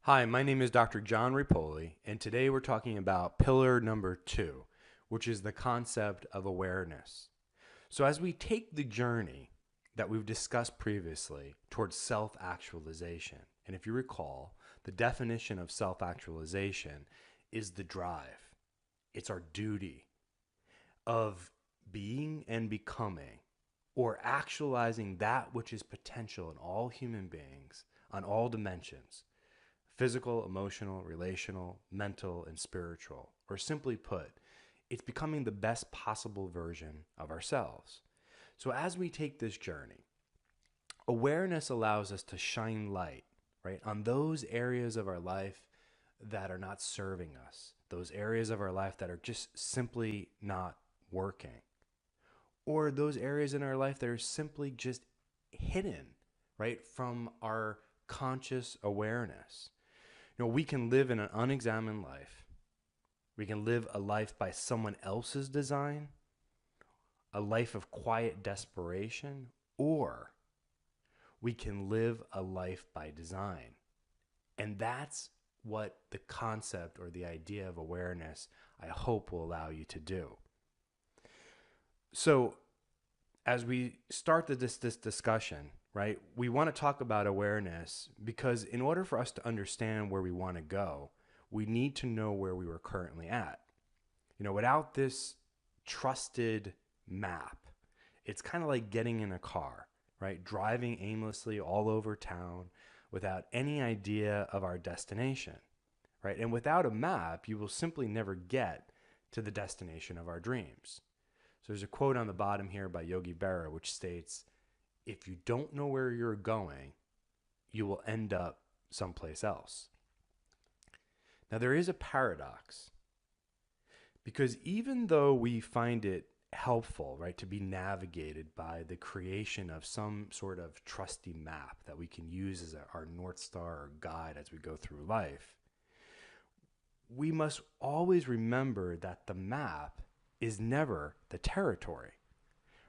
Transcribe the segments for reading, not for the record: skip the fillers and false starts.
Hi, my name is Dr. John Repole, and today we're talking about pillar number 2, which is the concept of awareness. So, as we take the journey that we've discussed previously towards self actualization, and if you recall, the definition of self actualization is the drive, it's our duty of being and becoming, or actualizing that which is potential in all human beings on all dimensions: physical, emotional, relational, mental, and spiritual. Or simply put, it's becoming the best possible version of ourselves. So as we take this journey, awareness allows us to shine light, right, on those areas of our life that are not serving us, those areas of our life that are just simply not working, or those areas in our life that are simply just hidden, right, from our conscious awareness. We can live in an unexamined life. We can live a life by someone else's design, a life of quiet desperation, or we can live a life by design. And that's what the concept or the idea of awareness, I hope, will allow you to do. So, as we start this discussion, right, we want to talk about awareness because in order for us to understand where we want to go, we need to know where we were currently at. Without this trusted map, it's kind of like getting in a car, right? Driving aimlessly all over town without any idea of our destination, right? And without a map, you will simply never get to the destination of our dreams. So there's a quote on the bottom here by Yogi Berra which states, if you don't know where you're going, you will end up someplace else. Now, there is a paradox because even though we find it helpful, right, to be navigated by the creation of some sort of trusty map that we can use as our North Star or guide as we go through life, we must always remember that the map is never the territory,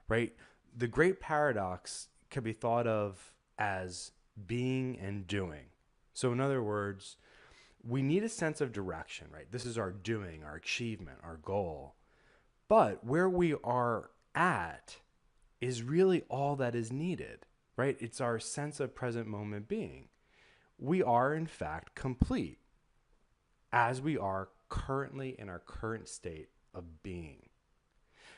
right? The great paradox can be thought of as being and doing. So, in other words, we need a sense of direction, right? This is our doing, our achievement, our goal. But where we are at is really all that is needed, right? It's our sense of present moment being. We are, in fact, complete as we are currently in our current state of being.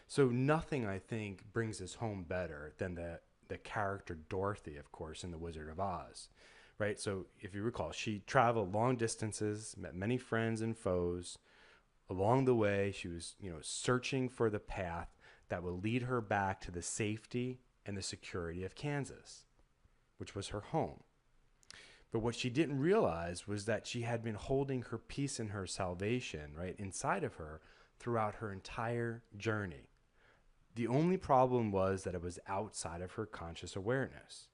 So nothing, I think, brings this home better than the character Dorothy, of course, in The Wizard of Oz, right? So if you recall, she traveled long distances, met many friends and foes. Along the way, she was, searching for the path that would lead her back to the safety and the security of Kansas, which was her home. But what she didn't realize was that she had been holding her peace and her salvation, right, inside of her throughout her entire journey. The only problem was that it was outside of her conscious awareness,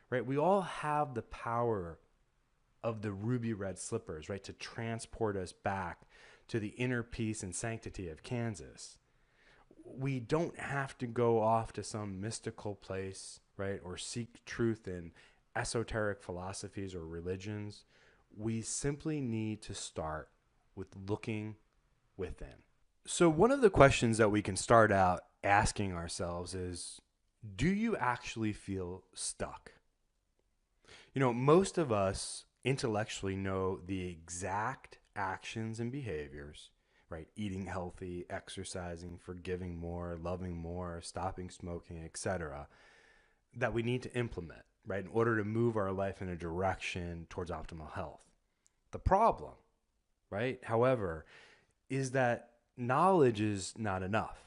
right? We all have the power of the ruby red slippers, right, to transport us back to the inner peace and sanctity of Kansas. We don't have to go off to some mystical place, right, or seek truth in esoteric philosophies or religions. We simply need to start with looking within. So, one of the questions that we can start out asking ourselves is, do you actually feel stuck? Most of us intellectually know the exact actions and behaviors, right? Eating healthy, exercising, forgiving more, loving more, stopping smoking, etc., that we need to implement, right, in order to move our life in a direction towards optimal health. The problem, right, however, is that knowledge is not enough.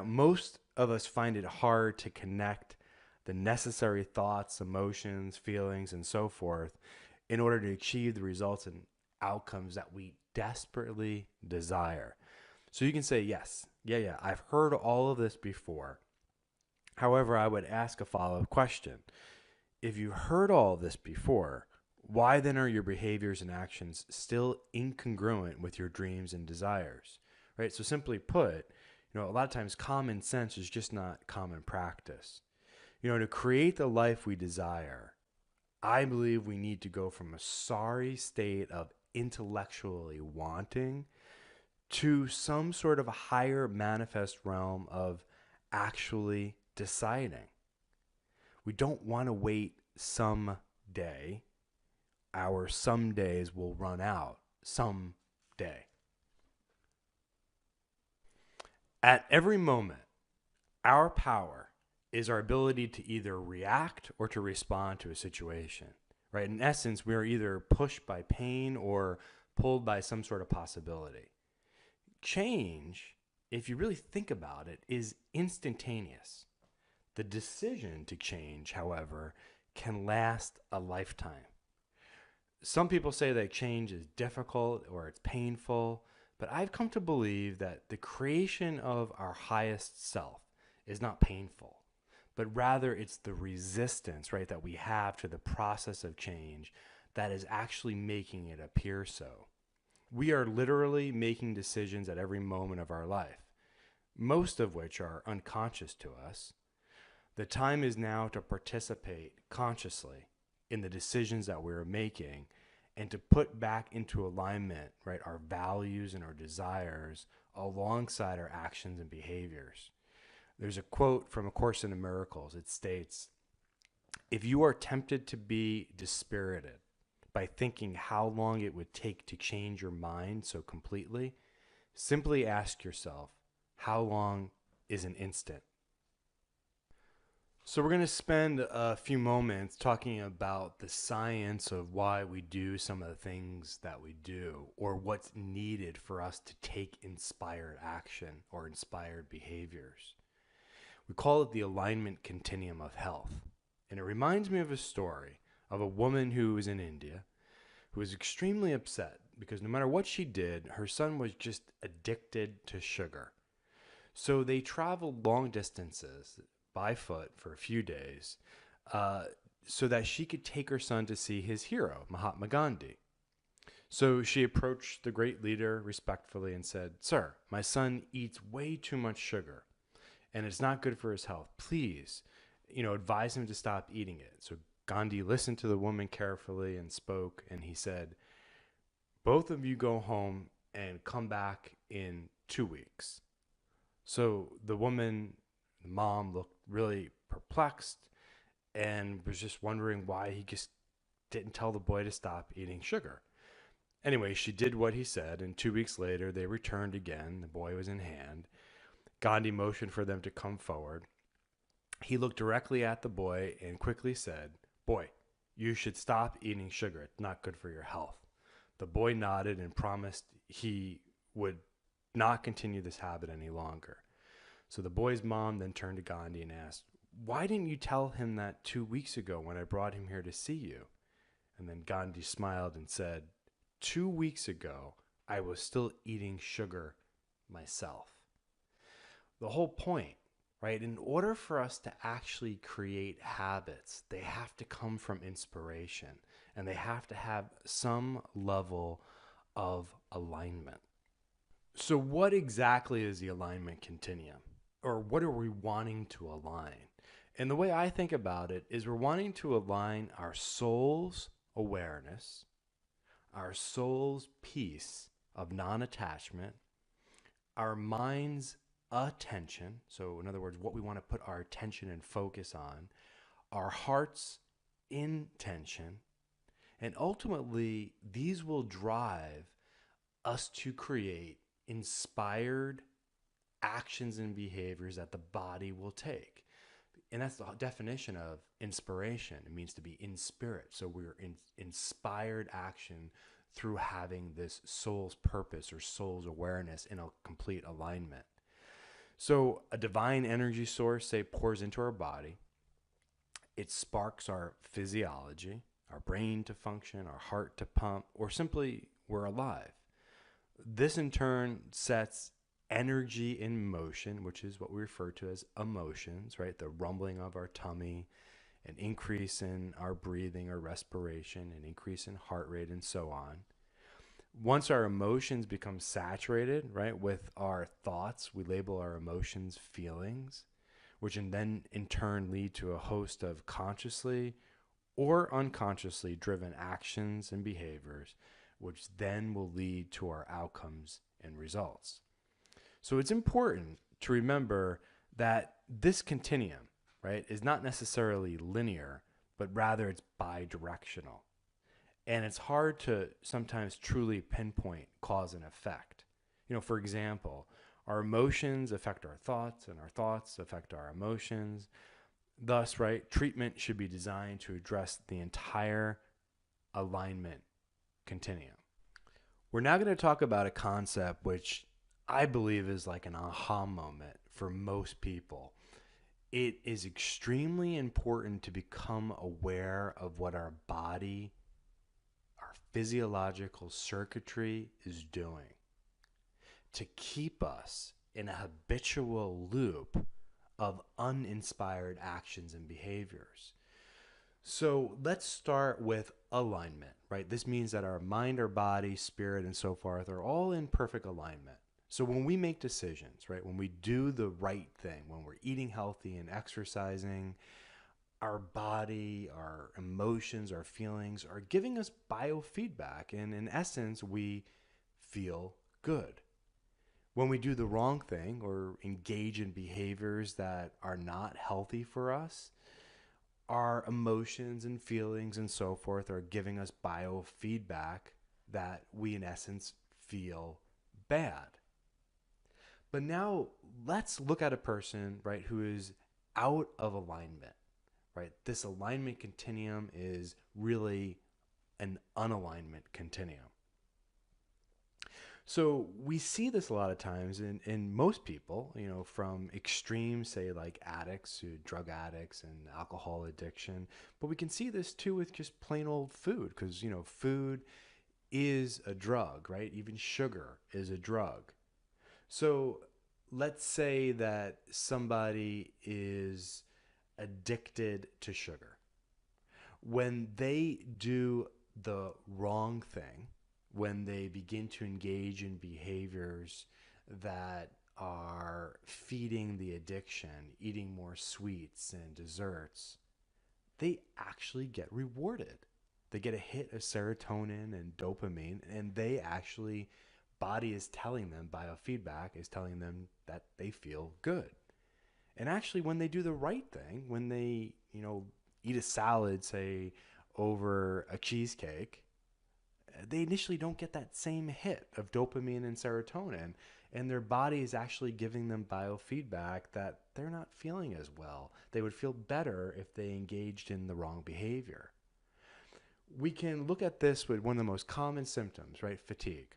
Most of us find it hard to connect the necessary thoughts, emotions, feelings, and so forth in order to achieve the results and outcomes that we desperately desire. So you can say, yes, yeah, I've heard all of this before. However, I would ask a follow-up question. If you heard all of this before, why then are your behaviors and actions still incongruent with your dreams and desires? Right? So simply put, a lot of times common sense is just not common practice. To create the life we desire, I believe we need to go from a sorry state of intellectually wanting to some sort of a higher manifest realm of actually deciding. We don't want to wait some day. Our some days will run out someday. At every moment, our power is our ability to either react or to respond to a situation, right? In essence, we are either pushed by pain or pulled by some sort of possibility. Change, if you really think about it, is instantaneous. The decision to change, however, can last a lifetime. Some people say that change is difficult or it's painful, but I've come to believe that the creation of our highest self is not painful, but rather it's the resistance, right, that we have to the process of change that is actually making it appear so. We are literally making decisions at every moment of our life, most of which are unconscious to us. The time is now to participate consciously in the decisions that we're making and to put back into alignment, right, our values and our desires alongside our actions and behaviors. There's a quote from A Course in Miracles. It states, "If you are tempted to be dispirited by thinking how long it would take to change your mind so completely, simply ask yourself, how long is an instant?" So we're going to spend a few moments talking about the science of why we do some of the things that we do, or what's needed for us to take inspired action or inspired behaviors. We call it the alignment continuum of health. And it reminds me of a story of a woman who was in India who was extremely upset because no matter what she did, her son was just addicted to sugar. So they traveled long distances by foot for a few days so that she could take her son to see his hero, Mahatma Gandhi. So she approached the great leader respectfully and said, "Sir, my son eats way too much sugar and it's not good for his health. Please, advise him to stop eating it." So Gandhi listened to the woman carefully and spoke, and he said, "Both of you go home and come back in 2 weeks." So the woman, the mom, looked really perplexed and was just wondering why he just didn't tell the boy to stop eating sugar. Anyway, she did what he said, and 2 weeks later, they returned again. The boy was in hand. Gandhi motioned for them to come forward. He looked directly at the boy and quickly said, "Boy, you should stop eating sugar. It's not good for your health." The boy nodded and promised he would not continue this habit any longer. So the boy's mom then turned to Gandhi and asked, "Why didn't you tell him that 2 weeks ago when I brought him here to see you?" And then Gandhi smiled and said, "2 weeks ago, I was still eating sugar myself." The whole point, right? In order for us to actually create habits, they have to come from inspiration and they have to have some level of alignment. So, what exactly is the alignment continuum? Or what are we wanting to align? And the way I think about it is we're wanting to align our soul's awareness, our soul's peace of non attachment, our mind's attention. So, in other words, what we want to put our attention and focus on, our heart's intention, and ultimately, these will drive us to create inspired actions and behaviors that the body will take. And that's the definition of inspiration. It means to be in spirit. So we're in inspired action through having this soul's purpose or soul's awareness in a complete alignment. So a divine energy source, say, pours into our body. It sparks our physiology, our brain to function, our heart to pump, or simply we're alive. This in turn sets energy in motion, which is what we refer to as emotions, right? The rumbling of our tummy, an increase in our breathing or respiration, an increase in heart rate, and so on. Once our emotions become saturated, right, with our thoughts, we label our emotions feelings, which then in turn lead to a host of consciously or unconsciously driven actions and behaviors, which then will lead to our outcomes and results. So it's important to remember that this continuum, right, is not necessarily linear, but rather it's bidirectional. And it's hard to sometimes truly pinpoint cause and effect. For example, our emotions affect our thoughts, and our thoughts affect our emotions. Thus, right, treatment should be designed to address the entire alignment continuum. We're now going to talk about a concept which I believe is like an aha moment for most people. It is extremely important to become aware of what our body, our physiological circuitry is doing to keep us in a habitual loop of uninspired actions and behaviors. So let's start with alignment, right? This means that our mind, our body, spirit, and so forth are all in perfect alignment. So when we make decisions, right, when we do the right thing, when we're eating healthy and exercising, our body, our emotions, our feelings are giving us biofeedback. And in essence, we feel good. When we do the wrong thing or engage in behaviors that are not healthy for us, our emotions and feelings and so forth are giving us biofeedback that we, in essence, feel bad. But now let's look at a person, right, who is out of alignment, right? This alignment continuum is really an unalignment continuum. So we see this a lot of times in most people, from extremes, say like addicts to drug addicts and alcohol addiction. But we can see this too with just plain old food because, food is a drug, right? Even sugar is a drug. So let's say that somebody is addicted to sugar. When they do the wrong thing, when they begin to engage in behaviors that are feeding the addiction, eating more sweets and desserts, they actually get rewarded. They get a hit of serotonin and dopamine, and they actually, body is telling them, biofeedback is telling them that they feel good. And actually, when they do the right thing, when they, eat a salad, say, over a cheesecake, they initially don't get that same hit of dopamine and serotonin, and their body is actually giving them biofeedback that they're not feeling as well. They would feel better if they engaged in the wrong behavior. We can look at this with one of the most common symptoms, right? Fatigue.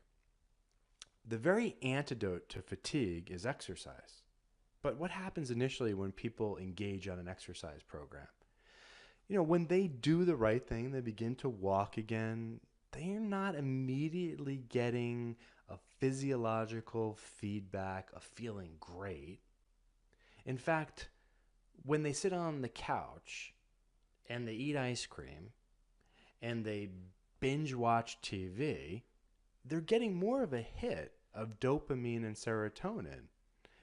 The very antidote to fatigue is exercise. But what happens initially when people engage on an exercise program? When they do the right thing, they begin to walk again, they're not immediately getting a physiological feedback of feeling great. In fact, when they sit on the couch and they eat ice cream and they binge watch TV, they're getting more of a hit of dopamine and serotonin.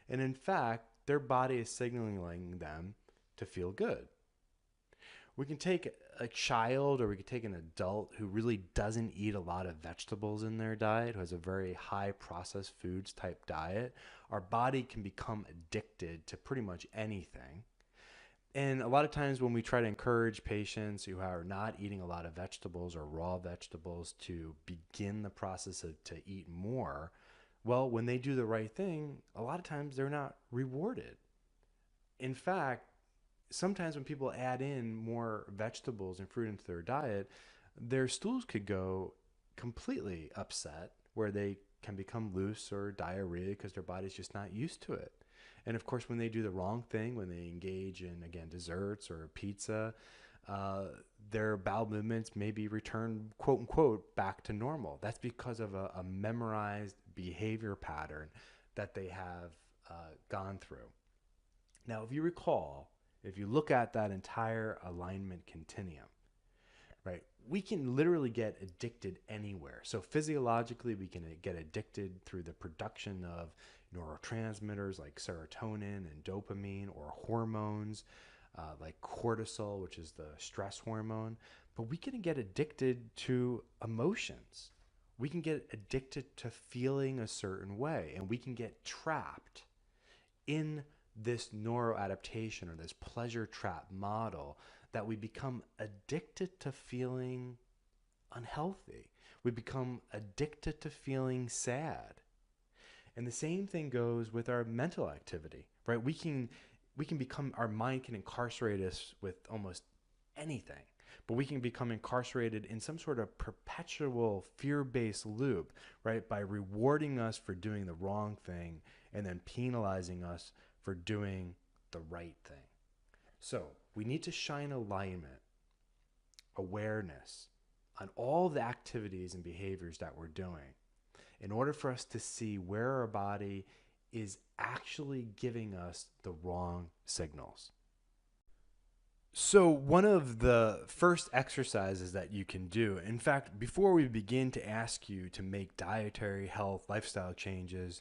And in fact, their body is signaling them to feel good. We can take a child or we can take an adult who really doesn't eat a lot of vegetables in their diet, who has a very high processed foods type diet. Our body can become addicted to pretty much anything. And a lot of times when we try to encourage patients who are not eating a lot of vegetables or raw vegetables to begin the process to eat more, well, when they do the right thing, a lot of times they're not rewarded. In fact, sometimes when people add in more vegetables and fruit into their diet, their stools could go completely upset where they can become loose or diarrhea because their body's just not used to it. And of course, when they do the wrong thing, when they engage in, again, desserts or pizza, their bowel movements may be returned, quote unquote, back to normal. That's because of a memorized behavior pattern that they have gone through. Now, if you recall, if you look at that entire alignment continuum, right, we can literally get addicted anywhere. So physiologically, we can get addicted through the production of neurotransmitters like serotonin and dopamine or hormones. like cortisol, which is the stress hormone. But we can get addicted to emotions. We can get addicted to feeling a certain way, and we can get trapped in this neuroadaptation or this pleasure trap model that we become addicted to feeling unhealthy. We become addicted to feeling sad. And the same thing goes with our mental activity, right? We can become, our mind can incarcerate us with almost anything, but we can become incarcerated in some sort of perpetual fear-based loop, right? By rewarding us for doing the wrong thing and then penalizing us for doing the right thing. So we need to shine alignment, awareness on all the activities and behaviors that we're doing in order for us to see where our body is actually giving us the wrong signals. So, one of the first exercises that you can do, in fact, before we begin to ask you to make dietary, health, lifestyle changes,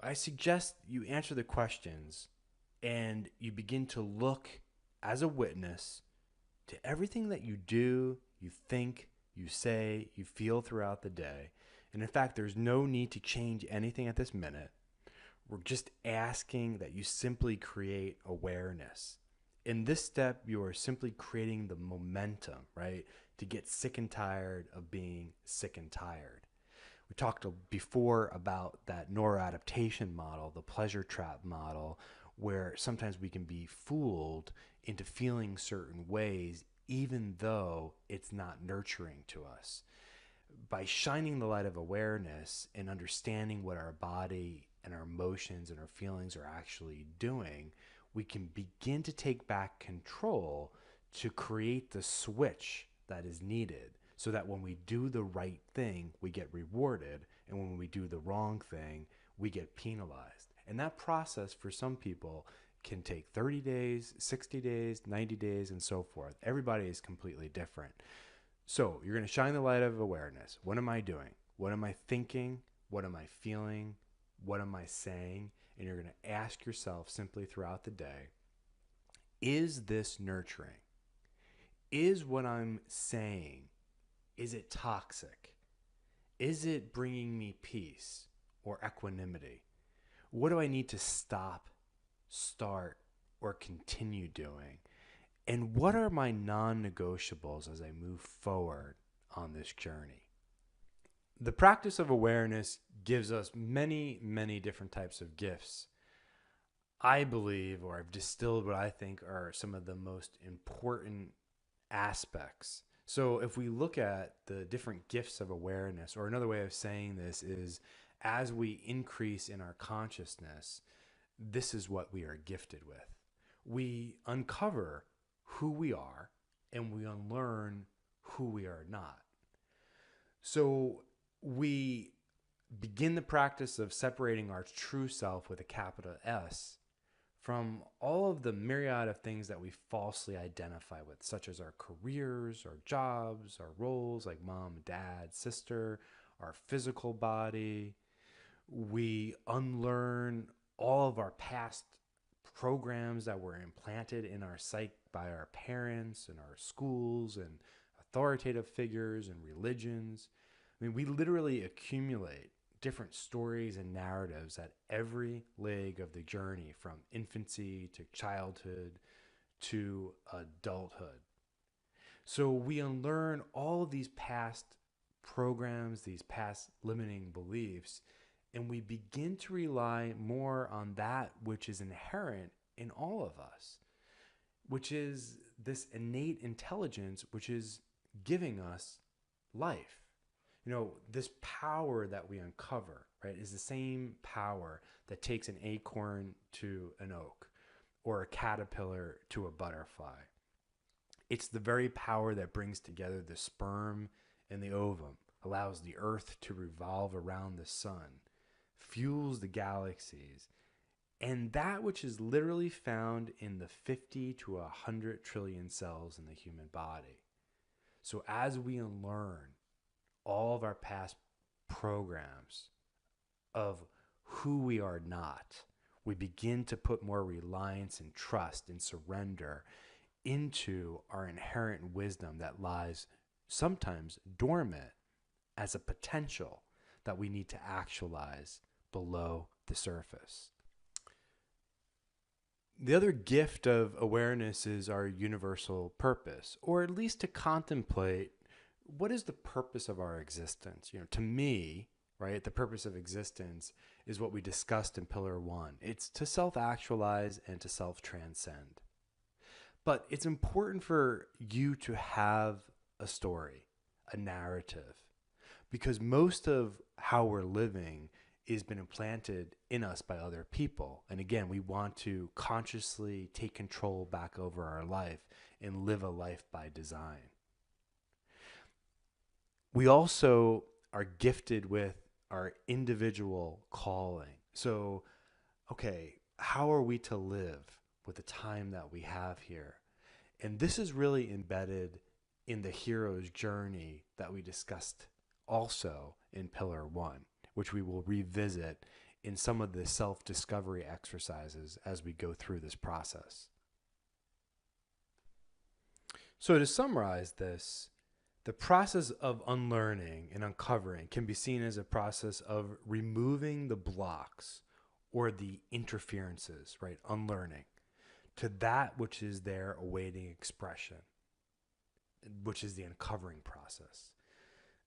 I suggest you answer the questions and you begin to look as a witness to everything that you do, you think, you say, you feel throughout the day. And in fact, there's no need to change anything at this minute. We're just asking that you simply create awareness. In this step, you are simply creating the momentum, right? To get sick and tired of being sick and tired. We talked before about that neuroadaptation model, the pleasure trap model, where sometimes we can be fooled into feeling certain ways, even though it's not nurturing to us. By shining the light of awareness and understanding what our body and our emotions and our feelings are actually doing, we can begin to take back control to create the switch that is needed so that when we do the right thing, we get rewarded, and when we do the wrong thing, we get penalized. And that process for some people can take 30 days, 60 days, 90 days, and so forth. Everybody is completely different. So you're going to shine the light of awareness. What am I doing? What am I thinking? What am I feeling? What am I saying? And you're going to ask yourself simply throughout the day, is this nurturing? Is what I'm saying, is it toxic? Is it bringing me peace or equanimity? What do I need to stop, start, or continue doing? And what are my non-negotiables as I move forward on this journey? The practice of awareness gives us many, many different types of gifts. I believe, or I've distilled what I think are some of the most important aspects. So if we look at the different gifts of awareness, or another way of saying this is, as we increase in our consciousness, this is what we are gifted with. We uncover who we are and we unlearn who we are not. So we begin the practice of separating our true self with a capital S from all of the myriad of things that we falsely identify with, such as our careers, our jobs, our roles like mom, dad, sister, our physical body. We unlearn all of our past programs that were implanted in our psyche by our parents and our schools and authoritative figures and religions. I mean, we literally accumulate different stories and narratives at every leg of the journey, from infancy to childhood to adulthood. So we unlearn all of these past programs, these past limiting beliefs, and we begin to rely more on that which is inherent in all of us, which is this innate intelligence, which is giving us life. You know, this power that we uncover, right, is the same power that takes an acorn to an oak or a caterpillar to a butterfly. It's the very power that brings together the sperm and the ovum, allows the earth to revolve around the sun, fuels the galaxies, and that which is literally found in the 50 to 100 trillion cells in the human body. So as we unlearn all of our past programs of who we are not, We begin to put more reliance and trust and surrender into our inherent wisdom that lies sometimes dormant as a potential that we need to actualize below the surface. The other gift of awareness is our universal purpose, or at least to contemplate what is the purpose of our existence. To me, right, the purpose of existence is what we discussed in Pillar 1. It's to self-actualize and to self-transcend. But it's important for you to have a story, a narrative, because most of how we're living has been implanted in us by other people. And again, we want to consciously take control back over our life and live a life by design. We also are gifted with our individual calling. So, okay, how are we to live with the time that we have here? And this is really embedded in the hero's journey that we discussed also in Pillar 1, which we will revisit in some of the self-discovery exercises as we go through this process. So to summarize this, the process of unlearning and uncovering can be seen as a process of removing the blocks or the interferences, right? Unlearning to that which is there awaiting expression, which is the uncovering process.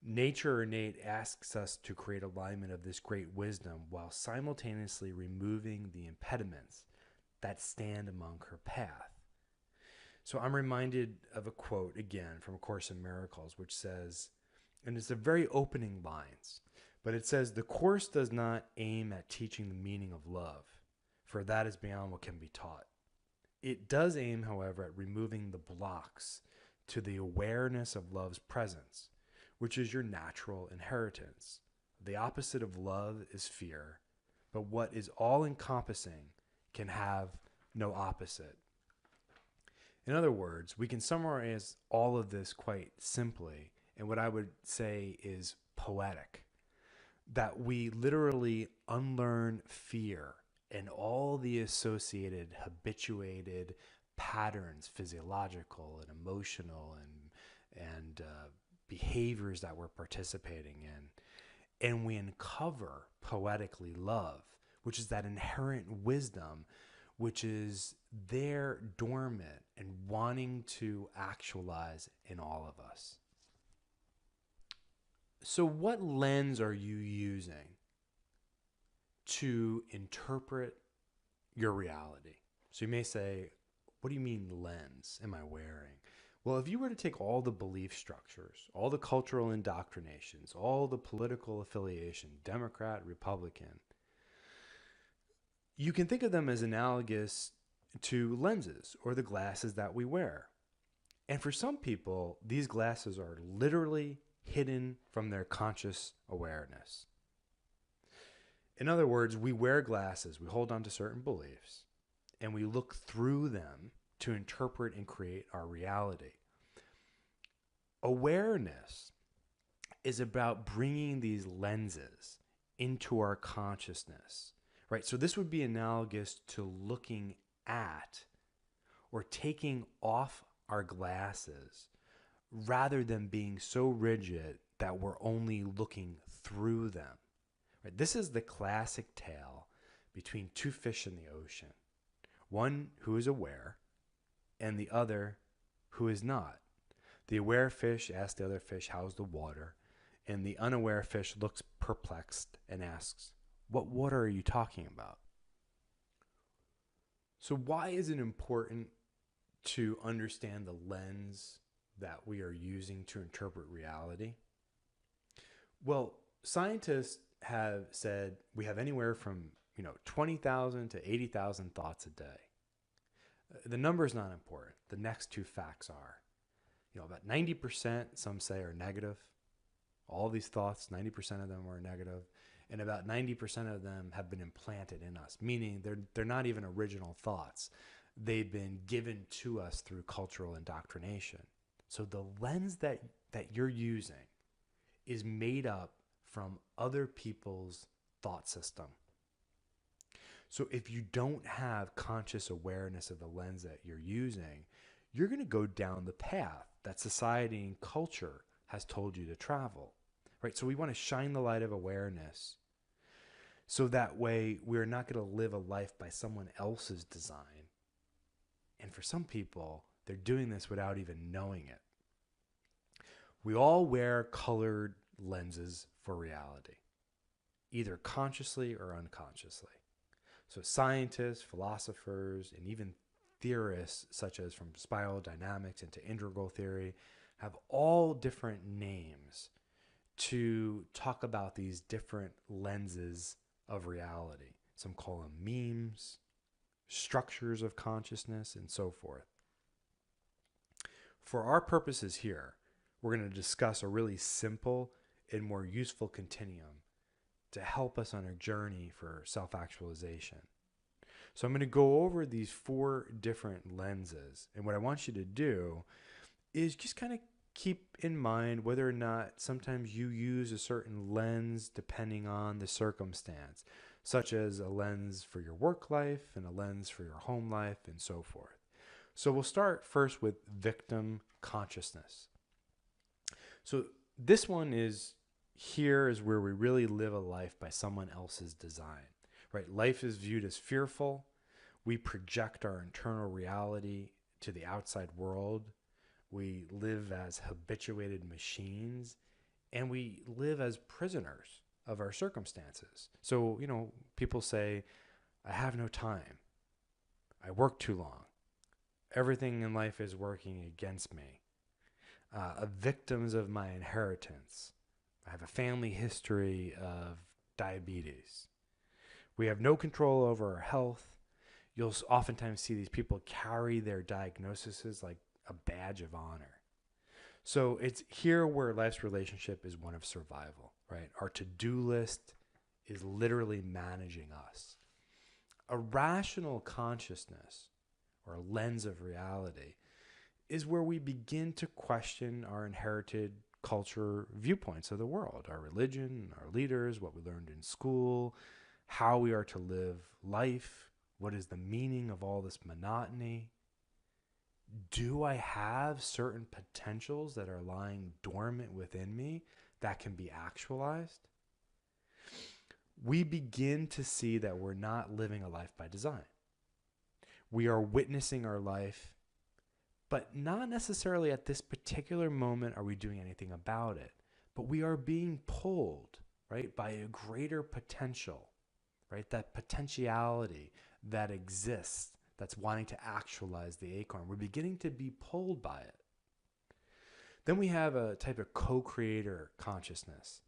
Nature innate asks us to create alignment of this great wisdom while simultaneously removing the impediments that stand among her path. So I'm reminded of a quote again from A Course in Miracles, which says, and it's the very opening lines, but it says, "The Course does not aim at teaching the meaning of love, for that is beyond what can be taught. It does aim, however, at removing the blocks to the awareness of love's presence, which is your natural inheritance. The opposite of love is fear, but what is all-encompassing can have no opposite." In other words, we can summarize all of this quite simply, and what I would say is poetic, that we literally unlearn fear and all the associated habituated patterns, physiological and emotional and behaviors that we're participating in. And we uncover poetically love, which is that inherent wisdom, which is there dormant and wanting to actualize in all of us. So what lens are you using to interpret your reality? So you may say, what do you mean lens am I wearing? Well, if you were to take all the belief structures, all the cultural indoctrinations, all the political affiliation, Democrat, Republican, you can think of them as analogous to lenses or the glasses that we wear. And for some people, these glasses are literally hidden from their conscious awareness. In other words, we wear glasses, we hold on to certain beliefs, and we look through them to interpret and create our reality. Awareness is about bringing these lenses into our consciousness, right? So this would be analogous to looking at or taking off our glasses rather than being so rigid that we're only looking through them. Right? This is the classic tale between two fish in the ocean, one who is aware and the other who is not. The aware fish asks the other fish, "How's the water?" And the unaware fish looks perplexed and asks, "What water are you talking about?" So why is it important to understand the lens that we are using to interpret reality? Well, scientists have said we have anywhere from 20,000 to 80,000 thoughts a day. The number is not important. The next two facts are, about 90%, some say, are negative. All these thoughts, 90% of them are negative, and about 90% of them have been implanted in us, meaning they're not even original thoughts. They've been given to us through cultural indoctrination. So the lens that you're using is made up from other people's thought system. So if you don't have conscious awareness of the lens that you're using, you're going to go down the path that society and culture has told you to travel, right? So we want to shine the light of awareness so that way we're not going to live a life by someone else's design. And for some people, they're doing this without even knowing it. We all wear colored lenses for reality, either consciously or unconsciously. So scientists, philosophers, and even theorists, such as from spiral dynamics into integral theory, have all different names to talk about these different lenses of reality. Some call them memes, structures of consciousness, and so forth. For our purposes here, we're going to discuss a really simple and more useful continuum to help us on a journey for self-actualization. So I'm going to go over these 4 different lenses. And what I want you to do is just kind of keep in mind whether or not sometimes you use a certain lens depending on the circumstance, such as a lens for your work life and a lens for your home life and so forth. So we'll start first with victim consciousness. So this one is where we really live a life by someone else's design, right? Life is viewed as fearful. We project our internal reality to the outside world. We live as habituated machines, and we live as prisoners of our circumstances. So, people say, I have no time. I work too long. Everything in life is working against me. Victims of my inheritance. I have a family history of diabetes. We have no control over our health. You'll oftentimes see these people carry their diagnoses like a badge of honor. So it's here where life's relationship is one of survival, right? Our to-do list is literally managing us. A rational consciousness or a lens of reality is where we begin to question our inherited culture viewpoints of the world, our religion, our leaders, what we learned in school, how we are to live life, what is the meaning of all this monotony. Do I have certain potentials that are lying dormant within me that can be actualized? We begin to see that we're not living a life by design. We are witnessing our life, but not necessarily at this particular moment are we doing anything about it. But we are being pulled, right, by a greater potential, right? That potentiality that exists, that's wanting to actualize the acorn. We're beginning to be pulled by it. Then we have a type of co-creator consciousness.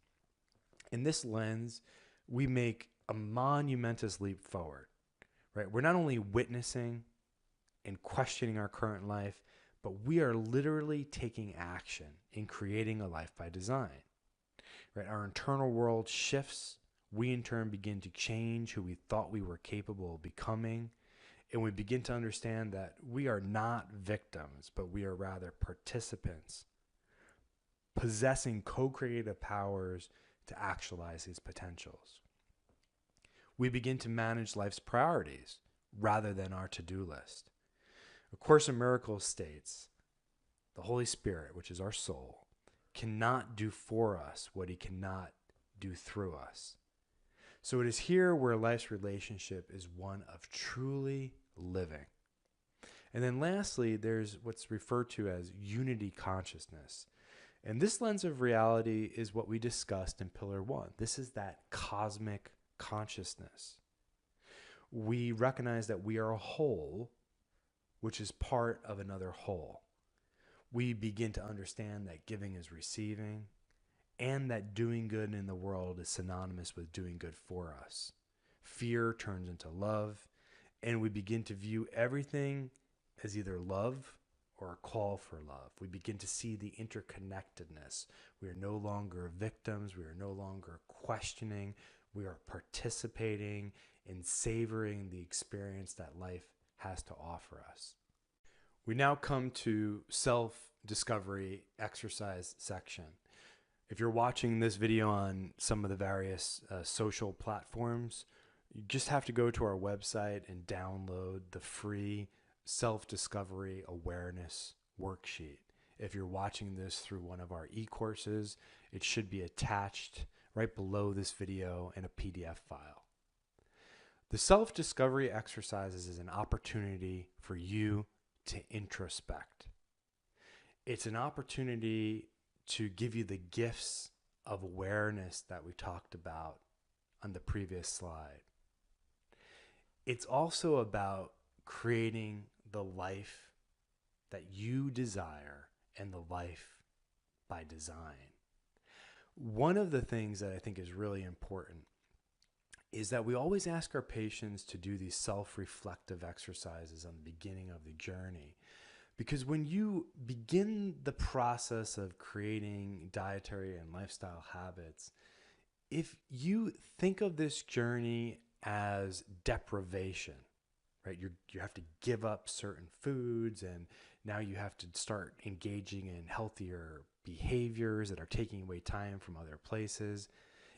In this lens, we make a monumentous leap forward, right? We're not only witnessing and questioning our current life, but we are literally taking action in creating a life by design, right? Our internal world shifts. We in turn begin to change who we thought we were capable of becoming. And we begin to understand that we are not victims, but we are rather participants, possessing co-creative powers to actualize these potentials. We begin to manage life's priorities rather than our to-do list. A Course in Miracles states, the Holy Spirit, which is our soul, cannot do for us what he cannot do through us. So it is here where life's relationship is one of truly living. And then lastly, there's what's referred to as unity consciousness. And this lens of reality is what we discussed in Pillar 1. This is that cosmic consciousness. We recognize that we are a whole, which is part of another whole. We begin to understand that giving is receiving, and that doing good in the world is synonymous with doing good for us. Fear turns into love, and we begin to view everything as either love or a call for love. We begin to see the interconnectedness. We are no longer victims. We are no longer questioning. We are participating and savoring the experience that life has to offer us. We now come to self-discovery exercise section. If you're watching this video on some of the various social platforms, You just have to go to our website and download the free self-discovery awareness worksheet. If you're watching this through one of our e-courses, it should be attached right below this video in a PDF file. The self-discovery exercises is an opportunity for you to introspect. It's an opportunity to give you the gifts of awareness that we talked about on the previous slide. It's also about creating the life that you desire and the life by design. One of the things that I think is really important is that we always ask our patients to do these self-reflective exercises on the beginning of the journey. Because when you begin the process of creating dietary and lifestyle habits, if you think of this journey as deprivation, right? You have to give up certain foods, and now you have to start engaging in healthier behaviors that are taking away time from other places.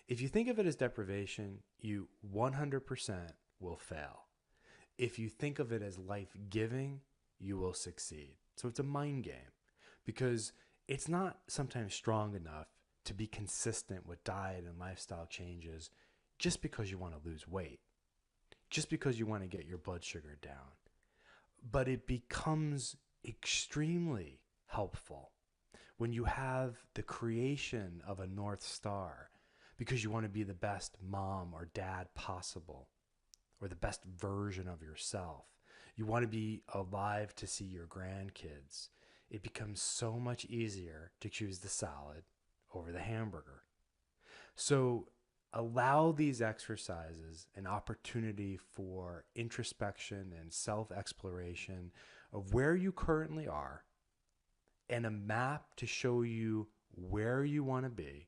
If you think of it as deprivation, you 100% will fail. If you think of it as life-giving, you will succeed. So it's a mind game, because it's not sometimes strong enough to be consistent with diet and lifestyle changes just because you want to lose weight, just because you want to get your blood sugar down. But it becomes extremely helpful when you have the creation of a North Star, because you want to be the best mom or dad possible, or the best version of yourself. You want to be alive to see your grandkids. It becomes so much easier to choose the salad over the hamburger. So allow these exercises an opportunity for introspection and self-exploration of where you currently are, and a map to show you where you want to be.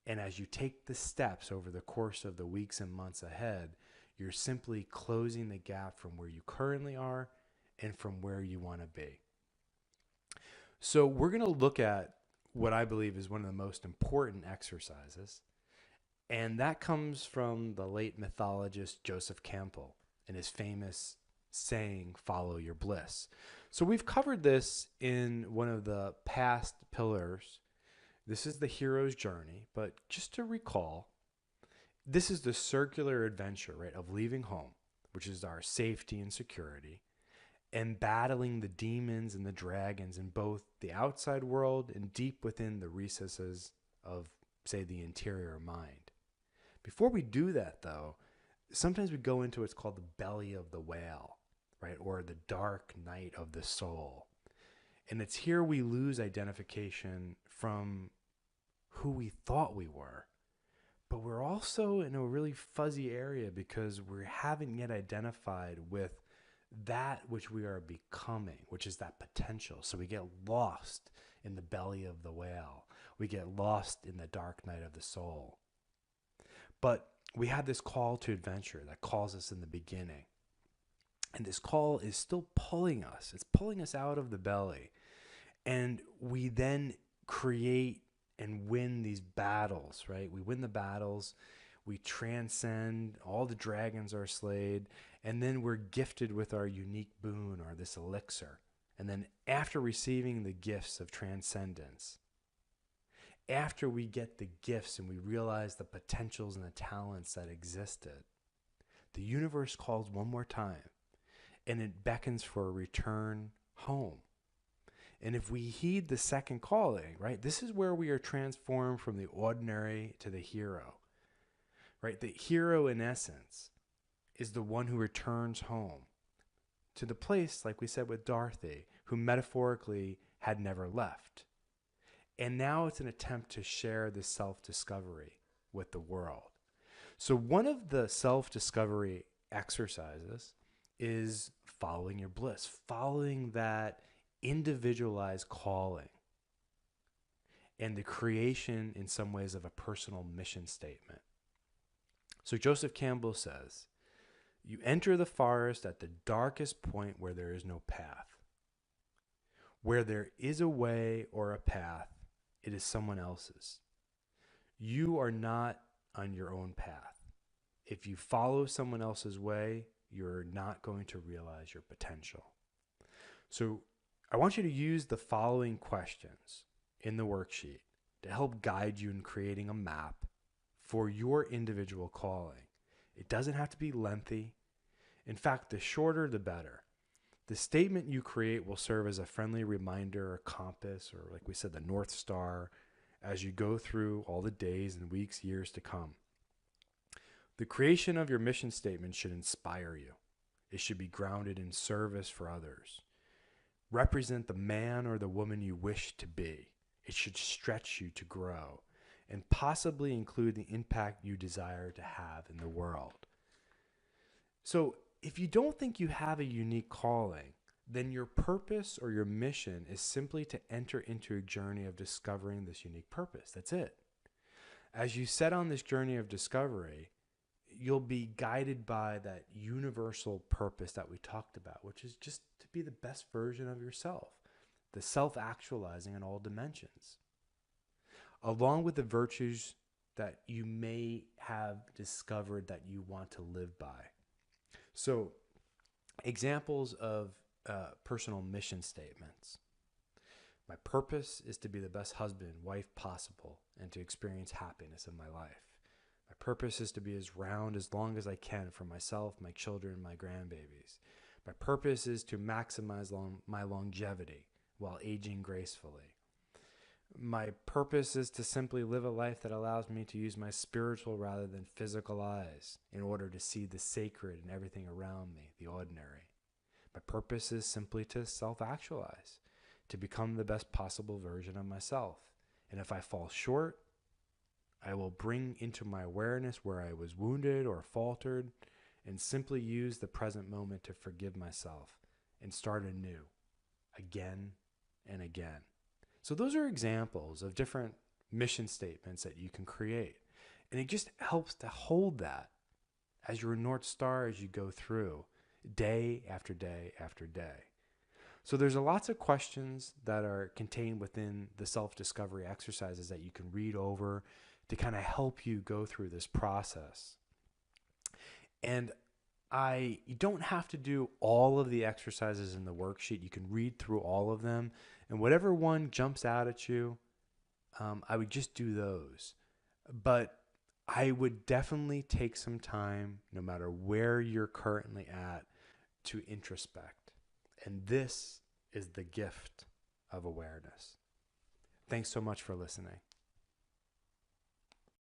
And as you take the steps over the course of the weeks and months ahead, you're simply closing the gap from where you currently are and from where you want to be. So we're going to look at what I believe is one of the most important exercises, and that comes from the late mythologist Joseph Campbell and his famous saying, "Follow your bliss." So we've covered this in one of the past pillars. This is the hero's journey, but just to recall, this is the circular adventure, right, of leaving home, which is our safety and security, and battling the demons and the dragons in both the outside world and deep within the recesses of, say, the interior mind. Before we do that, though, sometimes we go into what's called the belly of the whale, right, or the dark night of the soul. And it's here we lose identification from who we thought we were. But we're also in a really fuzzy area because we haven't yet identified with that which we are becoming, which is that potential. So we get lost in the belly of the whale. We get lost in the dark night of the soul. But we have this call to adventure that calls us in the beginning. And this call is still pulling us. It's pulling us out of the belly. And we then create and win these battles, right? We win the battles, we transcend, all the dragons are slayed, and then we're gifted with our unique boon, or this elixir. And then after receiving the gifts of transcendence, after we get the gifts and we realize the potentials and the talents that existed, the universe calls one more time, and it beckons for a return home. And if we heed the second calling, right, this is where we are transformed from the ordinary to the hero, right? The hero, in essence, is the one who returns home to the place, like we said with Dorothy, who metaphorically had never left. And now it's an attempt to share this self-discovery with the world. So one of the self-discovery exercises is following your bliss, following that individualized calling, and the creation in some ways of a personal mission statement. So Joseph Campbell says, "You enter the forest at the darkest point where there is no path. Where there is a way or a path, it is someone else's. You are not on your own path. If you follow someone else's way, you're not going to realize your potential. So I want you to use the following questions in the worksheet to help guide you in creating a map for your individual calling. It doesn't have to be lengthy. In fact, the shorter, the better. The statement you create will serve as a friendly reminder, a compass, or like we said, the North Star, as you go through all the days and weeks, years to come. The creation of your mission statement should inspire you. It should be grounded in service for others. Represent the man or the woman you wish to be. It should stretch you to grow and possibly include the impact you desire to have in the world. So, if you don't think you have a unique calling, then your purpose or your mission is simply to enter into a journey of discovering this unique purpose. That's it. As you set on this journey of discovery, you'll be guided by that universal purpose that we talked about, which is just to be the best version of yourself, the self-actualizing in all dimensions, along with the virtues that you may have discovered that you want to live by. So, examples of personal mission statements. My purpose is to be the best husband, wife possible, and to experience happiness in my life. My purpose is to be as round as long as I can for myself, my children, my grandbabies. My purpose is to maximize my longevity while aging gracefully. My purpose is to simply live a life that allows me to use my spiritual rather than physical eyes in order to see the sacred in everything around me, the ordinary. My purpose is simply to self-actualize, to become the best possible version of myself. And if I fall short, I will bring into my awareness where I was wounded or faltered and simply use the present moment to forgive myself and start anew, again and again. So those are examples of different mission statements that you can create. And it just helps to hold that as your North Star as you go through day after day after day. So there's lots of questions that are contained within the self-discovery exercises that you can read over to kind of help you go through this process. And you don't have to do all of the exercises in the worksheet. You can read through all of them. And whatever one jumps out at you, I would just do those. But I would definitely take some time, no matter where you're currently at, to introspect. And this is the gift of awareness. Thanks so much for listening.